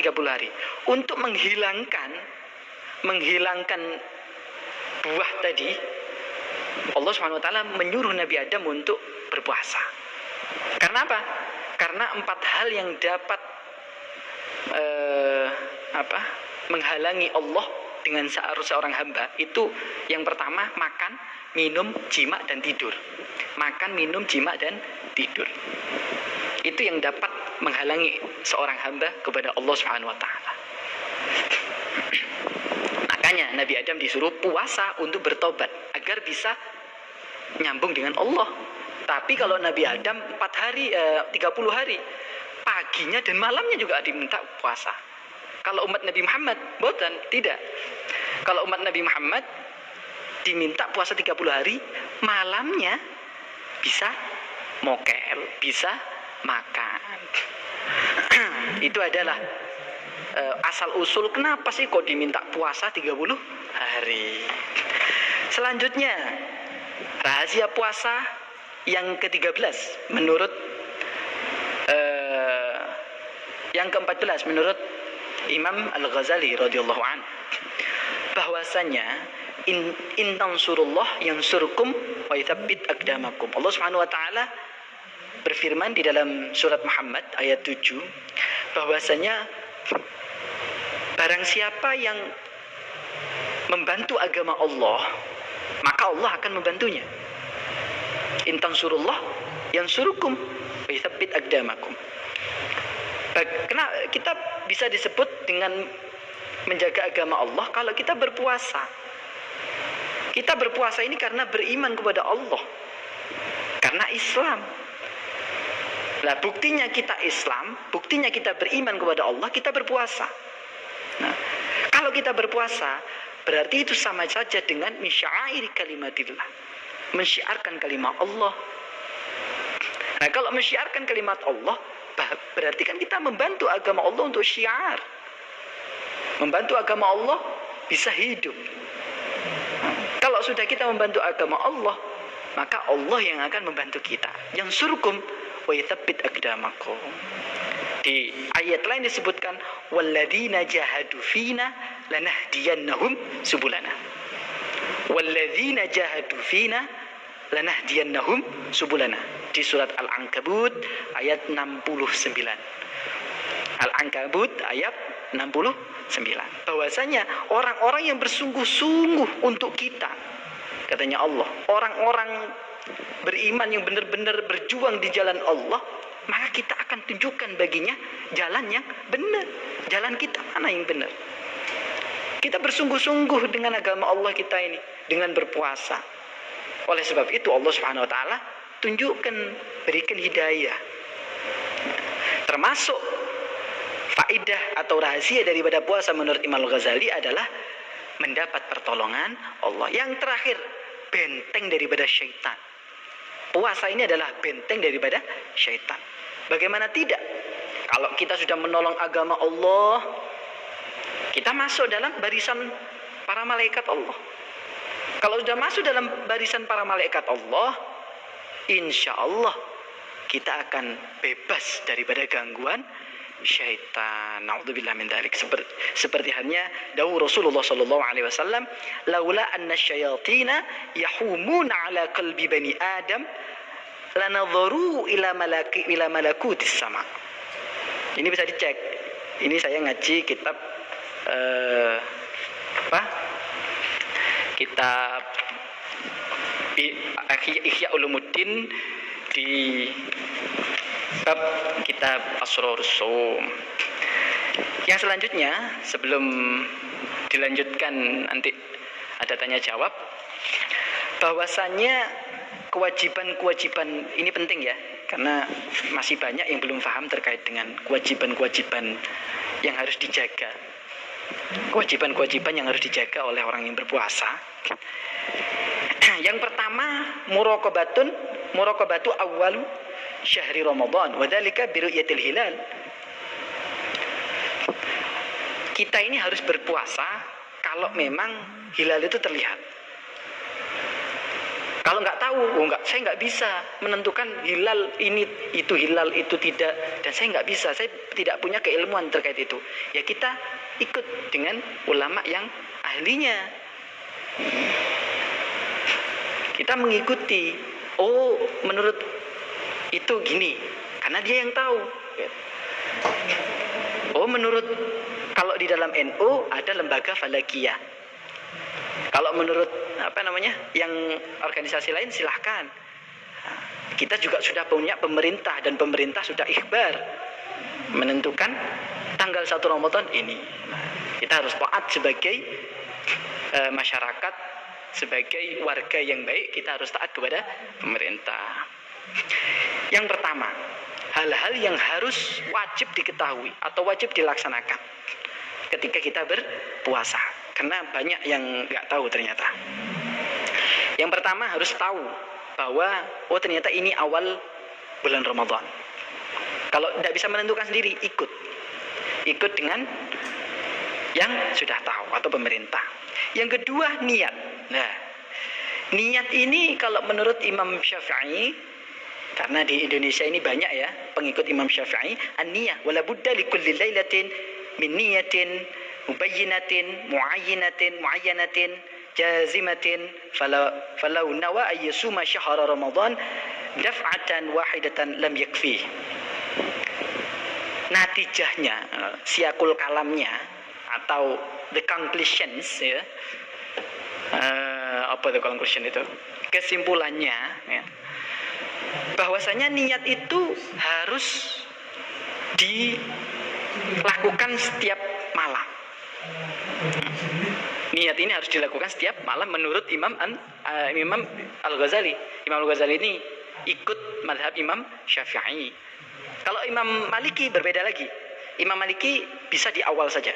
30 hari. Untuk menghilangkan buah tadi, Allah Subhanahu wa taala menyuruh Nabi Adam untuk berpuasa. Karena apa? Karena 4 hal yang dapat menghalangi Allah dengan seorang hamba. Itu yang pertama, makan, minum, jima, dan tidur. Makan, minum, jima, dan tidur. Itu yang dapat menghalangi seorang hamba kepada Allah Subhanahu wa taala. Makanya Nabi Adam disuruh puasa untuk bertobat agar bisa nyambung dengan Allah. Tapi kalau Nabi Adam 30 hari, paginya dan malamnya juga diminta puasa. Kalau umat Nabi Muhammad, tidak. Kalau umat Nabi Muhammad diminta puasa 30 hari, malamnya bisa mokel, bisa makan. Itu adalah asal usul kenapa sih kok diminta puasa 30 hari. Selanjutnya, rahasia puasa yang ke-13 menurut yang ke-14 menurut Imam Al-Ghazali radhiyallahu anhu, bahwasanya in tansurullah yansurkum wa yuthabbit aqdamakum. Allah Subhanahu wa taala berfirman di dalam surat Muhammad ayat 7 bahwasanya barang siapa yang membantu agama Allah, maka Allah akan membantunya. In tansurullah yansurukum wa yuthabbit aqdamakum. Kenapa kita bisa disebut dengan menjaga agama Allah kalau kita berpuasa? Kita berpuasa ini karena beriman kepada Allah, karena Islam. Nah, buktinya kita Islam, buktinya kita beriman kepada Allah, kita berpuasa. Nah, kalau kita berpuasa, berarti itu sama saja dengan mensyairi kalimatillah, mensyiarkan kalimat Allah. Nah, kalau mensyiarkan kalimat Allah, berarti kan kita membantu agama Allah untuk syiar. Membantu agama Allah bisa hidup. Kalau sudah kita membantu agama Allah, maka Allah yang akan membantu kita. Yang surkum wa yuthabbit aqdamakum. Di ayat lain disebutkan walladzina jahadu fina lanahdiyannahum subulana. Walladzina jahadu fina lanahdiyannahum subulana. Di surat Al-Ankabut ayat 69. Al-Ankabut ayat 69. Bahwasanya orang-orang yang bersungguh-sungguh untuk kita, katanya Allah, orang-orang beriman yang benar-benar berjuang di jalan Allah, maka kita akan tunjukkan baginya jalan yang benar. Jalan kita mana yang benar? Kita bersungguh-sungguh dengan agama Allah kita ini, dengan berpuasa. Oleh sebab itu Allah Subhanahu wa taala tunjukkan, berikan hidayah. Termasuk faidah atau rahasia daripada puasa menurut Imam Al-Ghazali adalah mendapat pertolongan Allah. Yang terakhir, benteng daripada syaitan. Puasa ini adalah benteng daripada syaitan. Bagaimana tidak? Kalau kita sudah menolong agama Allah, kita masuk dalam barisan para malaikat Allah. Kalau sudah masuk dalam barisan para malaikat Allah, insya Allah kita akan bebas daripada gangguan syaitan. Na'udzubillah min dzalik. Seperti halnya dawuh Rasulullah sallallahu alaihi wasallam, laula anna syayatina yahumuna ala qalbi bani Adam lanadharu ila malakutis sama. Ini bisa dicek. Ini saya ngaji kitab kitab Ihya Ulumuddin di bab kitab Asrarus Shaum. Yang selanjutnya, sebelum dilanjutkan nanti ada tanya jawab, bahwasanya kewajiban-kewajiban ini penting ya, karena masih banyak yang belum paham terkait dengan kewajiban-kewajiban yang harus dijaga. Kewajiban-kewajiban yang harus dijaga oleh orang yang berpuasa. Yang pertama, muraqabatu awwalu syahri Ramadan wa dzalika bi ru'yatil hilal. Kita ini harus berpuasa kalau memang hilal itu terlihat. Kalau nggak tahu, saya nggak bisa menentukan hilal ini, itu hilal, itu tidak, dan saya nggak bisa, saya tidak punya keilmuan terkait itu. Ya kita ikut dengan ulama yang ahlinya. Kita mengikuti, oh menurut itu gini, karena dia yang tahu. Oh menurut, kalau di dalam NU ada lembaga falakiyah. Kalau menurut yang organisasi lain silahkan. Kita juga sudah punya pemerintah, dan pemerintah sudah ikhbar menentukan tanggal 1 Ramadan ini. Kita harus taat sebagai masyarakat, sebagai warga yang baik, kita harus taat kepada pemerintah. Yang pertama, hal-hal yang harus wajib diketahui atau wajib dilaksanakan ketika kita berpuasa, karena banyak yang nggak tahu ternyata. Yang pertama harus tahu bahwa ternyata ini awal bulan Ramadan. Kalau tidak bisa menentukan sendiri, ikut dengan yang sudah tahu atau pemerintah. Yang kedua, niat. Nah, niat ini kalau menurut Imam Syafi'i, karena di Indonesia ini banyak ya pengikut Imam Syafi'i, an-niyah wala budda likulli lailatin min niyatin mubayyinatin muayyanatin jazimatin falau nawa ayyasuma syahra ramadan daf'atan wahidatan lam yakfi. Natijahnya, siakul kalamnya atau the conclusions ya, apa the conclusion itu, kesimpulannya ya, bahwasanya niat itu harus dilakukan setiap malam. Niat ini harus dilakukan setiap malam menurut Imam Al-Ghazali. Imam Al-Ghazali ini ikut mazhab Imam Syafi'i. Kalau Imam Maliki berbeda lagi. Imam Maliki bisa di awal saja.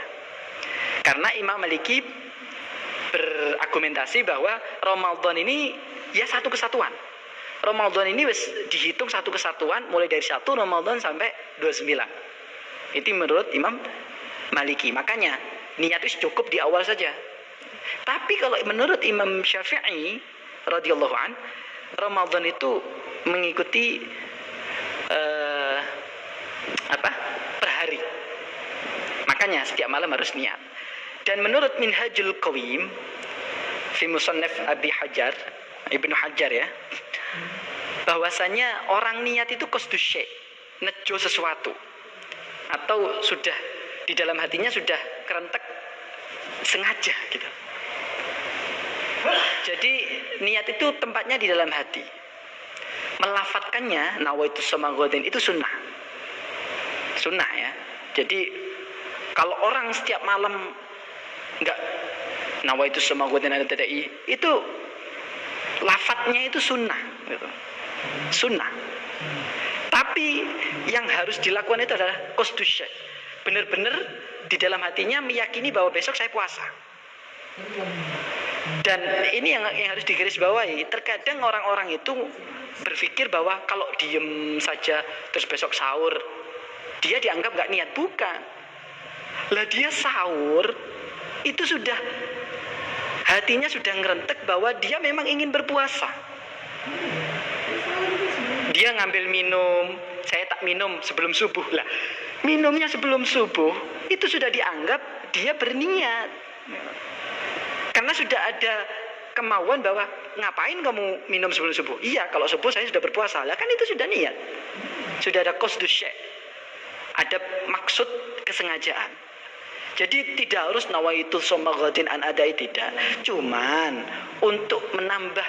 Karena Imam Maliki berargumentasi bahwa Ramadan ini ya satu kesatuan. Ramadan ini dihitung satu kesatuan mulai dari 1 Ramadan sampai 29. Itu menurut Imam Maliki. Makanya niat itu cukup di awal saja. Tapi kalau menurut Imam Syafi'i radhiyallahu an, Ramadan itu mengikuti per hari. Makanya setiap malam harus niat. Dan menurut Minhajul Qawim fi Musannaf Ibnu Hajar ya, bahwasanya orang niat itu qasdus syai', nejo sesuatu, atau sudah di dalam hatinya sudah kerentek sengaja gitu. Jadi niat itu tempatnya di dalam hati. Melafatkannya nawaitu samagodin itu sunnah ya. Jadi kalau orang setiap malam enggak nawaitu samagodin ada tadai, itu lafadznya itu sunnah gitu. Sunnah. Tapi yang harus dilakukan itu adalah qasdus syai'. Benar-benar di dalam hatinya meyakini bahwa besok saya puasa. Dan ini yang harus digarisbawahi. Terkadang orang-orang itu berpikir bahwa kalau diem saja terus besok sahur, dia dianggap gak niat. Bukan. Lah dia sahur itu sudah, hatinya sudah ngerentek bahwa dia memang ingin berpuasa. Dia ngambil minum, saya tak minum sebelum subuh. Lah minumnya sebelum subuh itu sudah dianggap dia berniat. Karena sudah ada kemauan bahwa ngapain kamu minum sebelum subuh? Iya, kalau subuh saya sudah berpuasa. Lah kan itu sudah niat. Sudah ada qasdus syai'. Ada maksud kesengajaan. Jadi tidak harus nawaitu somaghatin an adai, tidak. Cuman untuk menambah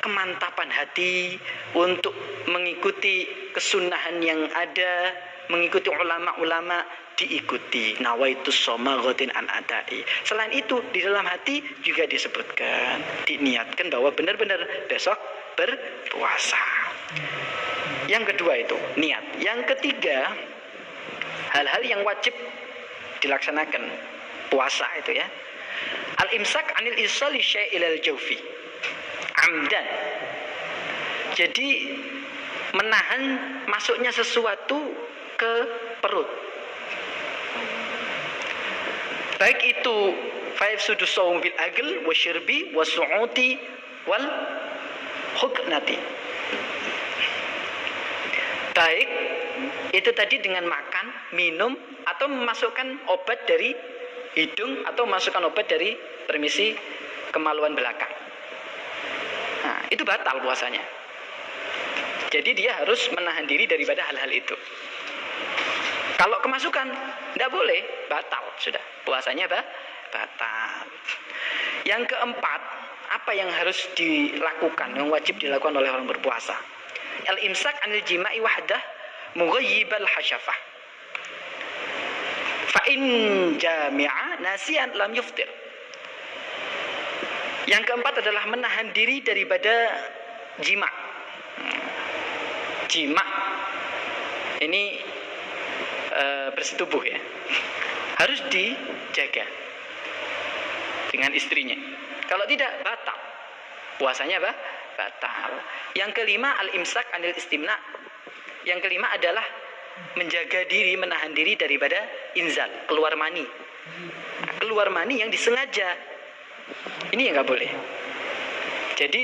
kemantapan hati, untuk mengikuti kesunahan yang ada, mengikuti ulama-ulama, diikuti nawaitu somaghatin an adai. Selain itu di dalam hati juga disebutkan, diniatkan bahwa benar-benar besok berpuasa. Yang kedua itu niat. Yang ketiga, hal-hal yang wajib dilaksanakan puasa itu ya. Al-imsak anil isali syai' ilal jawfi amdan. Jadi menahan masuknya sesuatu ke perut. Baik itu fayafsudu shaum bil agl wasyirbi wasu'uti wal huknati. Baik itu tadi dengan makan, minum, atau memasukkan obat dari hidung, atau memasukkan obat dari permisi kemaluan belakang. Nah, itu batal puasanya. Jadi dia harus menahan diri daripada hal-hal itu. Kalau kemasukan, tidak boleh, batal sudah. Puasanya batal. Yang keempat, apa yang harus dilakukan, yang wajib dilakukan oleh orang berpuasa? Al-imsak anil jima'i wahdah mughayyibal hasyafah. Fa in jami'a nasiyan lam yuftir. Yang keempat adalah menahan diri daripada jima'. Jima' ini bersetubuh ya, harus dijaga dengan istrinya. Kalau tidak, batal puasanya, batal. Yang kelima, al-imsak anil istimna. Yang kelima adalah menjaga diri, menahan diri daripada inzal, keluar mani. Nah, keluar mani yang disengaja, ini yang nggak boleh. Jadi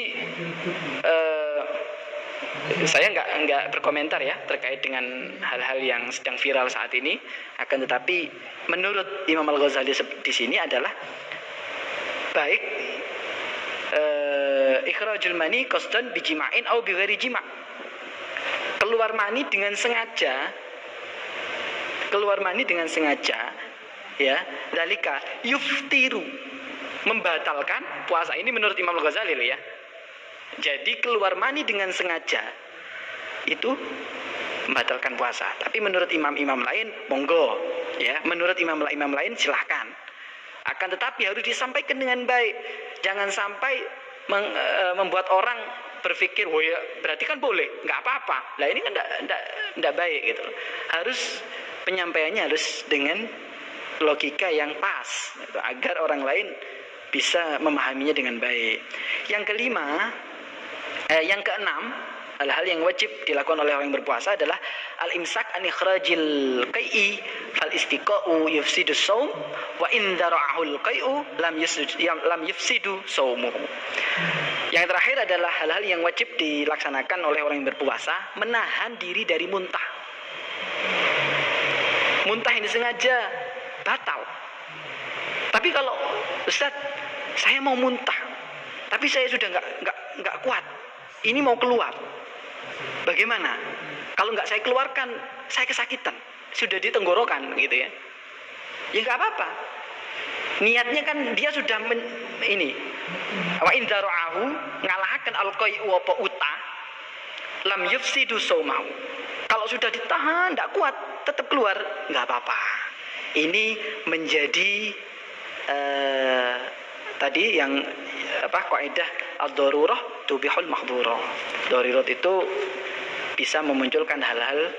saya nggak berkomentar ya terkait dengan hal-hal yang sedang viral saat ini. Akan tetapi menurut Imam Al-Ghazali di sini adalah baik ikhrajul mani qasdan bijima'in au bighairi jima'. Keluar mani dengan sengaja. Keluar mani dengan sengaja ya, dalika yuftiru, membatalkan puasa. Ini menurut Imam Al-Ghazali loh ya. Jadi keluar mani dengan sengaja itu membatalkan puasa. Tapi menurut imam-imam lain monggo ya. Menurut imam lain silahkan. Akan tetapi harus disampaikan dengan baik. Jangan sampai membuat orang berpikir, "Oh ya, berarti kan boleh, nggak apa-apa." Lah ini kan enggak baik gitu. Harus penyampaiannya harus dengan logika yang pas gitu, agar orang lain bisa memahaminya dengan baik. Yang keenam, hal-hal yang wajib dilakukan oleh orang yang berpuasa adalah al-imsak an ikhrajil qai'i fal istiqa'u yufsidu shaum wa in dara'ahul qai'u lam yufsidu shaumuhu. Yang terakhir adalah hal-hal yang wajib dilaksanakan oleh orang yang berpuasa, menahan diri dari muntah. Muntah ini sengaja batal. Tapi kalau Ustaz, saya mau muntah, tapi saya sudah nggak kuat, ini mau keluar, bagaimana? Kalau nggak saya keluarkan, saya kesakitan, sudah di tenggorokan gitu ya. Ya nggak apa-apa. Niatnya kan dia sudah wa indara'ahu ngalahaken alqai'u apa uta lam yufsidu saumahu. Kalau sudah ditahan nggak kuat, tetap keluar, nggak apa-apa. Ini menjadi tadi yang kaidah ad-darurah tubihul mahdhurah. Darurat itu bisa memunculkan hal-hal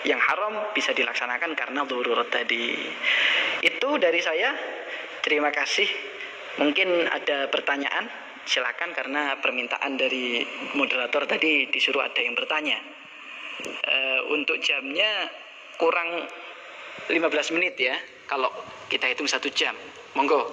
yang haram, bisa dilaksanakan karena darurat tadi. Itu dari saya. Terima kasih. Mungkin ada pertanyaan, silakan, karena permintaan dari moderator tadi disuruh ada yang bertanya. Untuk jamnya kurang 15 menit ya, kalau kita hitung 1 jam. Monggo.